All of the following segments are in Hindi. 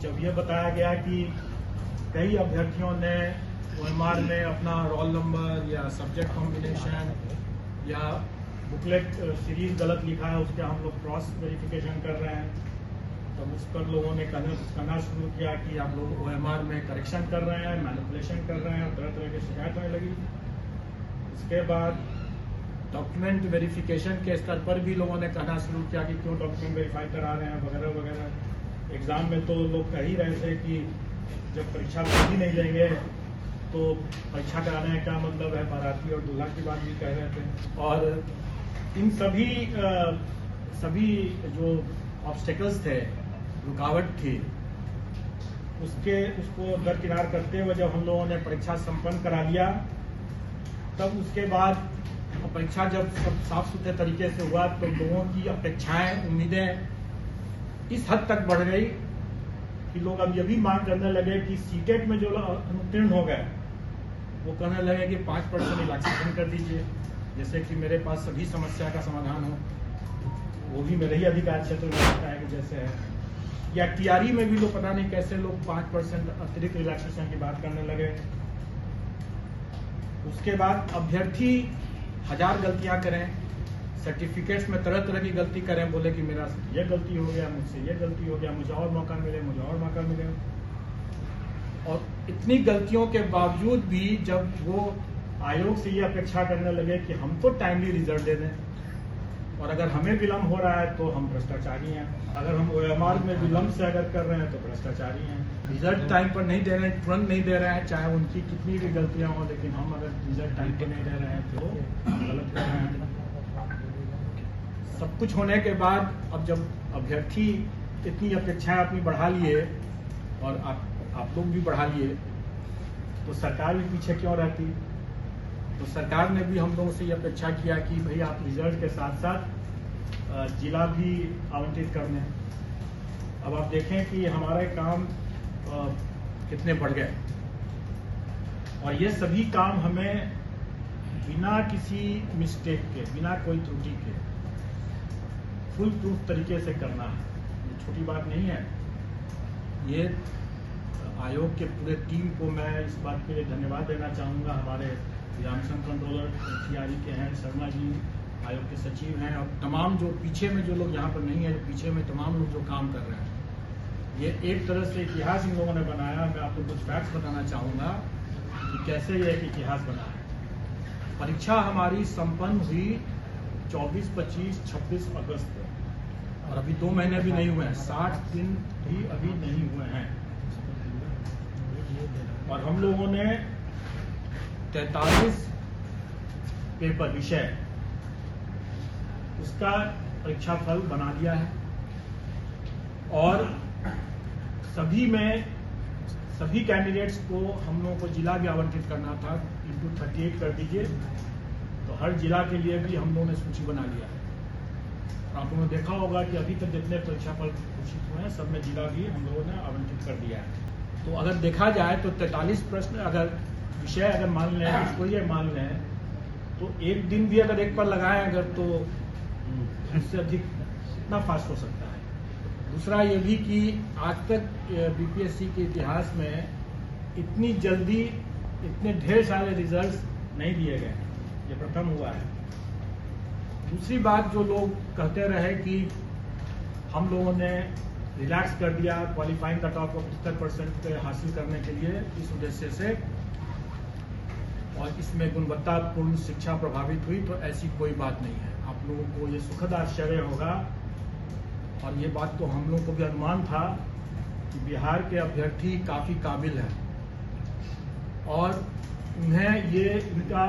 जब ये बताया गया कि कई अभ्यर्थियों ने OMR में अपना रोल नंबर या सब्जेक्ट कॉम्बिनेशन या बुकलेट सीरीज गलत लिखा है, उसके हम लोग क्रॉस वेरिफिकेशन कर रहे हैं। तब उस पर लोगों ने कहना शुरू किया कि आप लोग OMR में करेक्शन कर रहे हैं, मैनिपुलेशन कर रहे हैं, तरह तरह की शिकायत होने लगी। उसके बाद डॉक्यूमेंट वेरिफिकेशन के स्तर पर भी लोगों ने कहना शुरू किया कि क्यों डॉक्यूमेंट वेरीफाई करा रहे हैं वगैरह वगैरह। एग्जाम में तो लोग कह ही रहे थे कि जब परीक्षा ही नहीं लेंगे तो परीक्षा कराने का मतलब है, बाराती और दूल्हा की बात भी कह रहे थे। और इन सभी जो ऑब्स्टेकल्स थे, रुकावट थी, उसको दरकिनार करते हुए जब हम लोगों ने परीक्षा संपन्न करा लिया, तब उसके बाद परीक्षा जब सब साफ सुथरे तरीके से हुआ तो लोगों की अपेक्षाएं, उम्मीदें इस हद तक बढ़ गई कि लोग अब ये भी मांग करने लगे कि सीटेट में जो अनुत्तीर्ण हो गए वो कहने लगे कि 5% रिलैक्सेशन कर दीजिए, जैसे कि मेरे पास सभी समस्या का समाधान हो। वो भी मेरे ही अधिकार क्षेत्र में लगता है कि जैसे है, या TRE में भी लोग पता नहीं कैसे लोग 5% अतिरिक्त रिलैक्सेशन की बात करने लगे। उसके बाद अभ्यर्थी 1000 गलतियां करें, सर्टिफिकेट्स में तरह तरह की गलती करें, बोले कि मेरा ये गलती हो गया, मुझसे ये गलती हो गया, मुझे और मौका मिले, मुझे और मौका मिले। और इतनी गलतियों के बावजूद भी जब वो आयोग से ये अपेक्षा करने लगे कि हम तो टाइमली रिजल्ट दे दें, और अगर हमें विलम्ब हो रहा है तो हम भ्रष्टाचारी हैं, अगर हम OMR में विलम्ब से अगर कर रहे हैं तो भ्रष्टाचारी हैं। रिजल्ट टाइम पर नहीं दे रहे हैं, तुरंत नहीं दे रहे हैं, चाहे उनकी कितनी भी गलतियां हो, लेकिन हम अगर रिजल्ट टाइम पर नहीं दे रहे हैं तो गलत कर रहे हैं। सब कुछ होने के बाद अब जब अभ्यर्थी इतनी अपेक्षाएं अपनी बढ़ा लिए और आप लोग भी बढ़ा लिए, तो सरकार भी पीछे क्यों रहती। तो सरकार ने भी हम लोगों से ये अपेक्षा किया कि भाई आप रिजल्ट के साथ साथ जिला भी आवंटित कर दें। अब आप देखें कि हमारे काम कितने बढ़ गए, और ये सभी काम हमें बिना किसी मिस्टेक के, बिना कोई त्रुटि के फुल प्रूफ तरीके से करना है। ये छोटी बात नहीं है। ये आयोग के पूरे टीम को मैं इस बात के लिए धन्यवाद देना चाहूँगा। हमारे एग्जामिनेशन कंट्रोलर TRE के हैं शर्मा जी, आयोग के सचिव हैं, और तमाम जो पीछे में जो लोग यहाँ पर नहीं है, जो पीछे में तमाम लोग जो काम कर रहे हैं। ये एक तरह से इतिहास इन लोगों ने बनाया। मैं आपको कुछ फैक्ट्स बताना चाहूँगा कि कैसे ये एक इतिहास बना है। परीक्षा हमारी संपन्न हुई 24, 25, 26 अगस्त को, और अभी 2 महीने भी नहीं हुए हैं, 60 दिन भी अभी नहीं हुए हैं। और हम लोगों ने 43 पेपर विषय उसका परीक्षा फल बना दिया है, और सभी कैंडिडेट्स को हम लोगों को जिला भी आवंटित करना था। इंटू 38 कर दीजिए, तो हर जिला के लिए भी हम लोगों ने सूची बना लिया है। आप लोगों ने देखा होगा कि अभी तक जितने परीक्षा फल घोषित हुए हैं सब में जिला भी हम लोगों ने आवंटित कर दिया है। तो अगर देखा जाए तो 43 प्रश्न अगर विषय अगर मान लें, इसको ये मान लें, तो एक दिन भी अगर एक पर लगाएं अगर, तो इससे अधिक कितना फास्ट हो सकता है। दूसरा ये भी कि आज तक BPSC के इतिहास में इतनी जल्दी इतने ढेर सारे रिजल्ट्स नहीं दिए गए, ये प्रथम हुआ है। दूसरी बात, जो लोग कहते रहे कि हम लोगों ने रिलैक्स कर दिया क्वालिफाइंग कट ऑफ 75% हासिल करने के लिए इस उद्देश्य से, और इसमें गुणवत्तापूर्ण शिक्षा प्रभावित हुई, तो ऐसी कोई बात नहीं है। आप लोगों को ये सुखद आश्चर्य होगा, और ये बात तो हम लोगों को भी अनुमान था कि बिहार के अभ्यर्थी काफ़ी काबिल हैं, और उन्हें इनका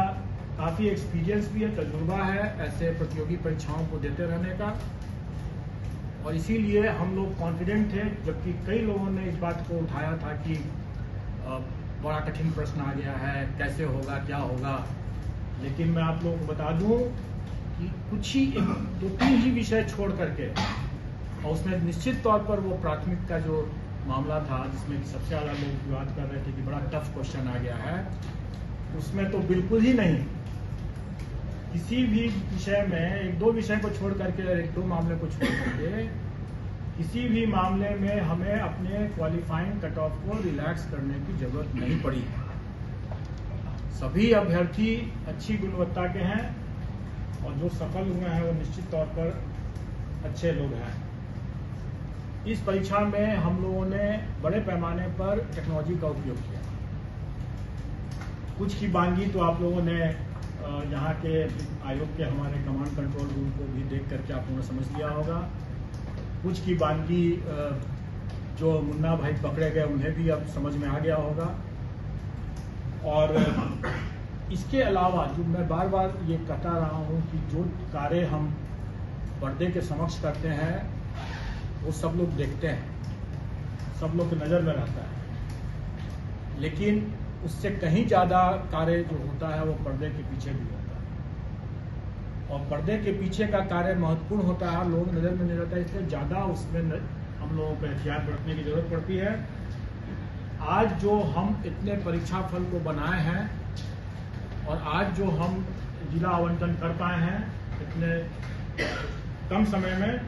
काफ़ी एक्सपीरियंस भी है, तजुर्बा है ऐसे प्रतियोगी परीक्षाओं को देते रहने का, और इसीलिए हम लोग कॉन्फिडेंट थे। जबकि कई लोगों ने इस बात को उठाया था कि बड़ा कठिन प्रश्न आ गया है, कैसे होगा, क्या होगा। लेकिन मैं आप लोगों को बता दूं कि कुछ ही 2-3 ही विषय छोड़ करके, और उसमें निश्चित तौर पर वो प्राथमिक का जो मामला था जिसमें सबसे ज़्यादा लोग विवाद कर रहे थे कि बड़ा टफ क्वेश्चन आ गया है, उसमें तो बिल्कुल ही नहीं। किसी भी विषय में 1-2 विषय को छोड़ करके, 1-2 मामले को छोड़ करके किसी भी मामले में हमें अपने क्वालिफाइंग कट ऑफ को रिलैक्स करने की जरूरत नहीं पड़ी है। सभी अभ्यर्थी अच्छी गुणवत्ता के हैं और जो सफल हुए हैं वो निश्चित तौर पर अच्छे लोग हैं। इस परीक्षा में हम लोगों ने बड़े पैमाने पर टेक्नोलॉजी का उपयोग किया। कुछ की बानगी तो आप लोगों ने यहाँ के आयोग के हमारे कमांड कंट्रोल रूम को भी देख करके आप लोगों ने समझ लिया होगा। कुछ की बानगी जो मुन्ना भाई पकड़े गए उन्हें भी अब समझ में आ गया होगा। और इसके अलावा जो मैं बार बार ये कहता रहा हूँ कि जो कार्य हम पर्दे के समक्ष करते हैं वो सब लोग देखते हैं, सब लोग की नज़र में रहता है, लेकिन उससे कहीं ज़्यादा कार्य जो होता है वो पर्दे के पीछे भी होता है। और पर्दे के पीछे का कार्य महत्वपूर्ण होता है, लोग नज़र में नहीं रहता है, इसलिए ज़्यादा उसमें हम लोगों को एहतियात बरतने की जरूरत पड़ती है। आज जो हम इतने परीक्षा फल को बनाए हैं और आज जो हम जिला आवंटन कर पाए हैं इतने कम समय में,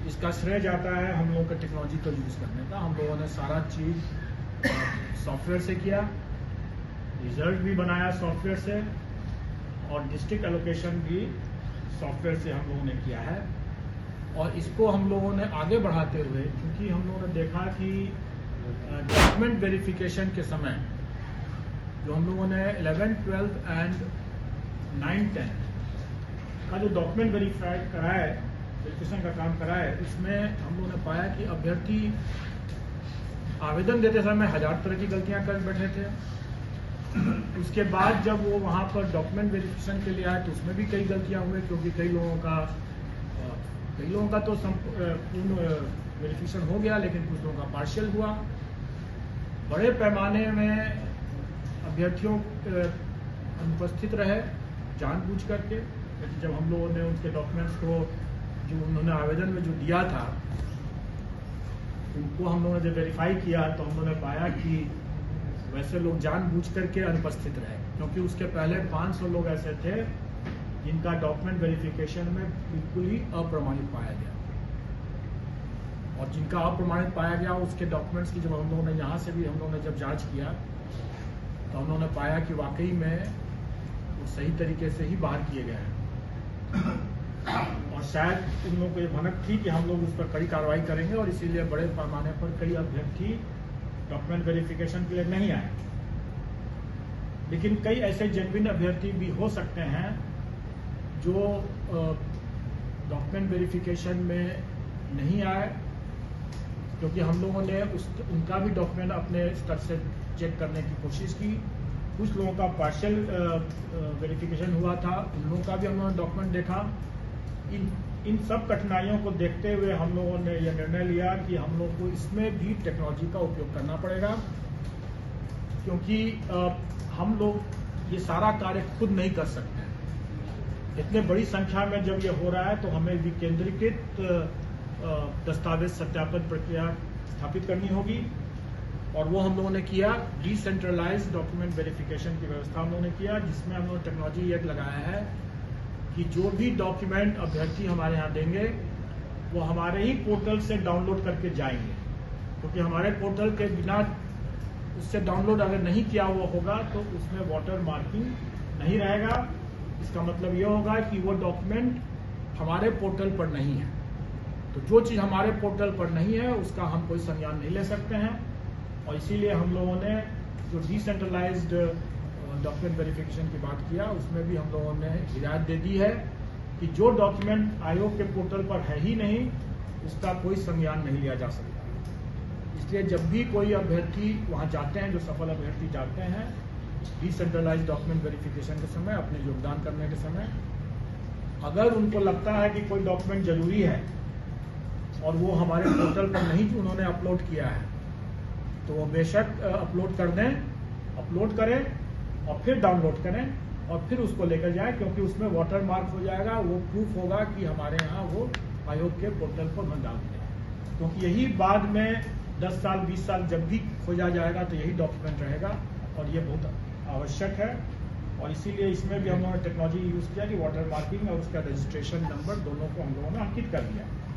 इसका श्रेय जाता है हम लोगों के टेक्नोलॉजी को यूज़ करने का। हम लोगों ने सारा चीज़ सॉफ्टवेयर से किया, रिजल्ट भी बनाया सॉफ्टवेयर से और डिस्ट्रिक्ट एलोकेशन भी सॉफ्टवेयर से हम लोगों ने किया है। और इसको हम लोगों ने आगे बढ़ाते हुए, क्योंकि हम लोगों ने देखा कि डॉक्यूमेंट वेरिफिकेशन के समय जो हम लोगों ने 11, 12 एंड 9, 10 का जो डॉक्यूमेंट वेरीफाई कराया है, वेरिफिकेशन का काम कराया है, उसमें हम लोगों ने पाया कि अभ्यर्थी आवेदन देते समय 1000 तरह की गलतियां कर बैठे थे। उसके बाद जब वो वहाँ पर डॉक्यूमेंट वेरिफिकेशन के लिए आए तो उसमें भी कई गलतियां हुई, क्योंकि कई लोगों का तो पूर्ण वेरिफिकेशन हो गया लेकिन कुछ लोगों का पार्शियल हुआ। बड़े पैमाने में अभ्यर्थियों अनुपस्थित रहे जानबूझ करके। जब हम लोगों ने उनके डॉक्यूमेंट्स को जो उन्होंने आवेदन में जो दिया था उनको हम लोगों ने जब वेरीफाई किया तो हम लोगों ने पाया कि वैसे लोग जानबूझ करके अनुपस्थित रहे, क्योंकि उसके पहले 500 लोग ऐसे थे जिनका डॉक्यूमेंट वेरिफिकेशन में बिल्कुल ही अप्रमाणित पाया गया। और जिनका अप्रमाणित पाया गया उसके डॉक्यूमेंट्स की जब हम लोगों ने यहाँ से भी हम लोगों ने जब जांच किया तो हम लोगों ने पाया कि वाकई में वो सही तरीके से ही बाहर किए गए हैं। और शायद उन लोगों को ये भनक थी कि हम लोग उस पर कड़ी कार्रवाई करेंगे और इसीलिए बड़े पैमाने पर कई अभ्यर्थी डॉक्यूमेंट वेरिफिकेशन के लिए नहीं आए। लेकिन कई ऐसे जेन्युइन अभ्यर्थी भी हो सकते हैं जो डॉक्यूमेंट वेरिफिकेशन में नहीं आए, क्योंकि हम लोगों ने उनका भी डॉक्यूमेंट अपने स्तर से चेक करने की कोशिश की। कुछ लोगों का पार्शियल वेरिफिकेशन हुआ था, उन लोगों का भी हम लोगों ने डॉक्यूमेंट देखा। इन सब कठिनाइयों को देखते हुए हम लोगों ने यह निर्णय लिया कि हम लोग को इसमें भी टेक्नोलॉजी का उपयोग करना पड़ेगा, क्योंकि हम लोग ये सारा कार्य खुद नहीं कर सकते। इतने बड़ी संख्या में जब ये हो रहा है तो हमें विकेंद्रीकृत दस्तावेज सत्यापन प्रक्रिया स्थापित करनी होगी और वो हम लोगों ने किया। डिसेंट्रलाइज्ड डॉक्यूमेंट वेरिफिकेशन की व्यवस्था हम लोगों ने किया, जिसमें हम लोगों ने टेक्नोलॉजी एक लगाया है कि जो भी डॉक्यूमेंट अभ्यर्थी हमारे यहाँ देंगे वो हमारे ही पोर्टल से डाउनलोड करके जाएंगे, क्योंकि हमारे पोर्टल के बिना उससे डाउनलोड अगर नहीं किया हुआ होगा तो उसमें वाटर मार्किंग नहीं रहेगा। इसका मतलब ये होगा कि वो डॉक्यूमेंट हमारे पोर्टल पर नहीं है। तो जो चीज़ हमारे पोर्टल पर नहीं है उसका हम कोई संज्ञान नहीं ले सकते हैं। और इसीलिए हम लोगों ने जो डिसेंट्रलाइज्ड डॉक्यूमेंट वेरिफिकेशन की बात किया उसमें भी हम लोगों ने हिदायत दे दी है कि जो डॉक्यूमेंट आयोग के पोर्टल पर है ही नहीं उसका कोई संज्ञान नहीं लिया जा सकता। इसलिए जब भी कोई अभ्यर्थी वहाँ जाते हैं, जो सफल अभ्यर्थी जाते हैं डिसेंट्रलाइज्ड डॉक्यूमेंट वेरिफिकेशन के समय, अपने योगदान करने के समय, अगर उनको लगता है कि कोई डॉक्यूमेंट जरूरी है और वो हमारे पोर्टल पर नहीं उन्होंने अपलोड किया है तो वो बेशक अपलोड कर दें, अपलोड करें और फिर डाउनलोड करें और फिर उसको लेकर जाएं, क्योंकि उसमें वाटर मार्क हो जाएगा, वो प्रूफ होगा कि हमारे यहाँ वो आयोग के पोर्टल पर न डालते हैं। क्योंकि यही बाद में 10 साल 20 साल जब भी खोजा जाएगा तो यही डॉक्यूमेंट रहेगा और ये बहुत आवश्यक है। और इसीलिए इसमें भी हम लोगों ने टेक्नोलॉजी यूज़ किया कि वाटर मार्किंग और उसका रजिस्ट्रेशन नंबर दोनों को हम लोगों ने अंकित कर दिया।